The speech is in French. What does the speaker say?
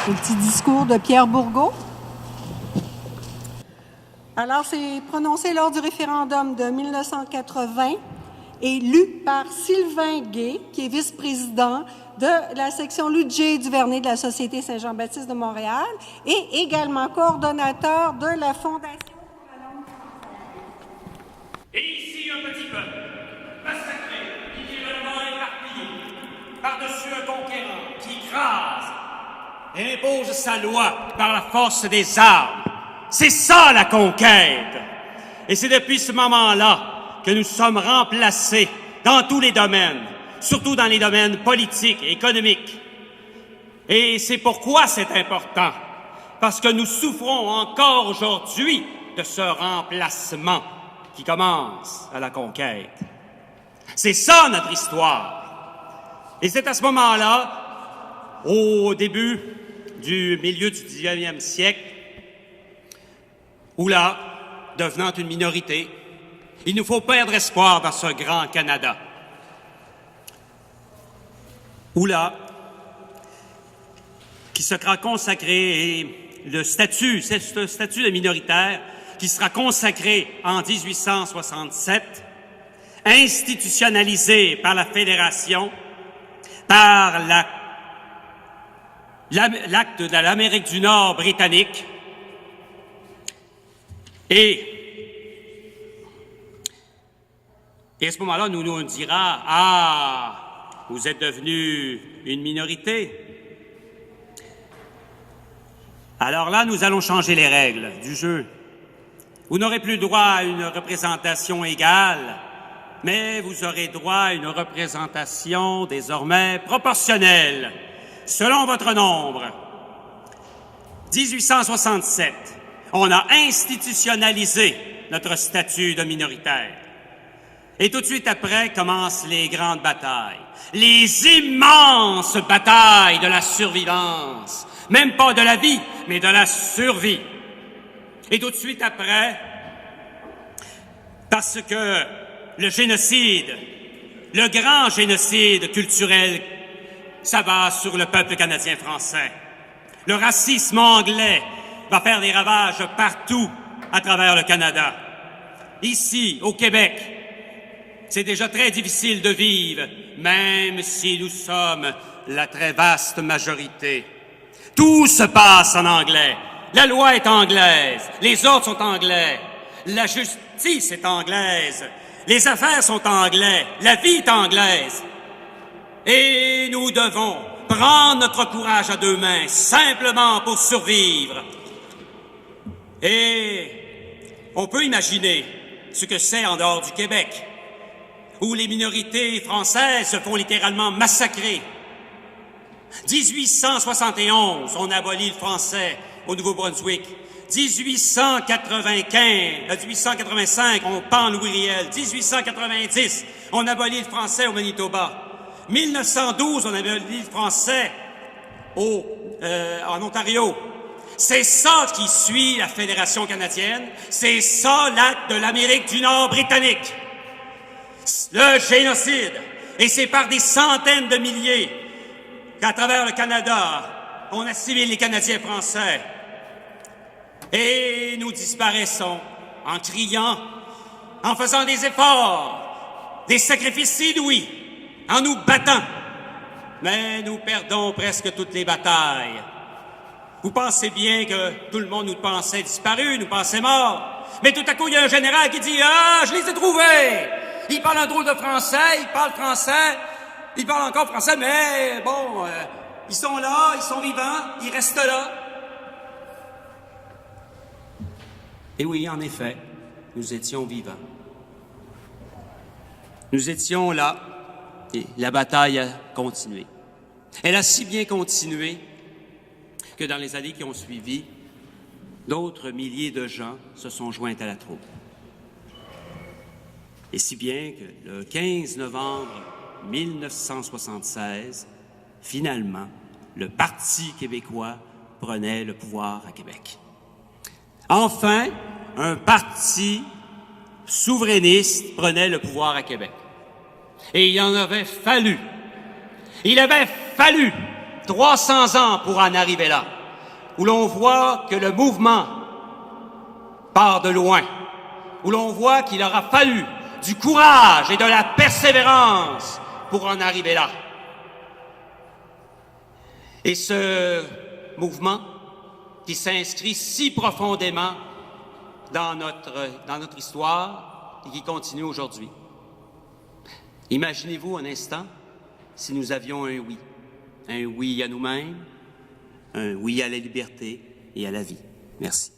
Le petit discours de Pierre Bourgault. Alors, c'est prononcé lors du référendum de 1980 et lu par Sylvain Gay, qui est vice-président de la section Ludger Duvernay de la Société Saint-Jean-Baptiste de Montréal et également coordonnateur de la Fondation pour la langue française. Et ici, un petit peuple, massacré, littéralement éparpillé, par-dessus un conquérant qui écrase et impose sa loi par la force des armes. C'est ça, la conquête! Et c'est depuis ce moment-là que nous sommes remplacés dans tous les domaines, surtout dans les domaines politiques et économiques. Et c'est pourquoi c'est important, parce que nous souffrons encore aujourd'hui de ce remplacement qui commence à la conquête. C'est ça, notre histoire. Et c'est à ce moment-là, au début du milieu du 19e siècle, où là, devenant une minorité, il nous faut perdre espoir dans ce grand Canada. Où là, qui sera consacré, et le statut, c'est ce statut de minoritaire, qui sera consacré en 1867, institutionnalisé par la Fédération, par l'acte de l'Amérique du Nord britannique, et à ce moment-là, nous on dira « Ah, vous êtes devenu une minorité. » Alors là, nous allons changer les règles du jeu. Vous n'aurez plus droit à une représentation égale, mais vous aurez droit à une représentation désormais proportionnelle, selon votre nombre. 1867, on a institutionnalisé notre statut de minoritaire. Et tout de suite après commencent les grandes batailles, les immenses batailles de la survivance, même pas de la vie, mais de la survie. Et tout de suite après, parce que le génocide, le grand génocide culturel, s'abat sur le peuple canadien français. Le racisme anglais va faire des ravages partout à travers le Canada. Ici, au Québec, c'est déjà très difficile de vivre, même si nous sommes la très vaste majorité. Tout se passe en anglais. La loi est anglaise, les ordres sont anglais, la justice est anglaise, les affaires sont anglais, la vie est anglaise. Et nous devons prendre notre courage à deux mains, simplement pour survivre. Et on peut imaginer ce que c'est en dehors du Québec, où les minorités françaises se font littéralement massacrer. 1871, on abolit le français au Nouveau-Brunswick. 1885, on pend Louis Riel. 1890, on abolit le français au Manitoba. 1912, on abolit le français en Ontario. C'est ça qui suit la Fédération canadienne. C'est ça l'acte de l'Amérique du Nord britannique. Le génocide. Et c'est par des centaines de milliers qu'à travers le Canada, on assimile les Canadiens français. Et nous disparaissons en criant, en faisant des efforts, des sacrifices inouïs, en nous battant. Mais nous perdons presque toutes les batailles. Vous pensez bien que tout le monde nous pensait disparus, nous pensait morts. Mais tout à coup, il y a un général qui dit « Ah, je les ai trouvés! Ils parlent un drôle de français, ils parlent français, ils parlent encore français, mais bon, ils sont là, ils sont vivants, ils restent là. » Et oui, en effet, nous étions vivants. Nous étions là, et la bataille a continué. Elle a si bien continué que dans les années qui ont suivi, d'autres milliers de gens se sont joints à la troupe. Et si bien que le 15 novembre 1976, finalement, le Parti québécois prenait le pouvoir à Québec. Enfin, un parti souverainiste prenait le pouvoir à Québec. Et il avait fallu 300 ans pour en arriver là. où l'on voit que le mouvement part de loin, où l'on voit qu'il aura fallu du courage et de la persévérance pour en arriver là. Et ce mouvement qui s'inscrit si profondément dans notre histoire et qui continue aujourd'hui. Imaginez-vous un instant si nous avions un oui à nous-mêmes, un oui à la liberté et à la vie. Merci.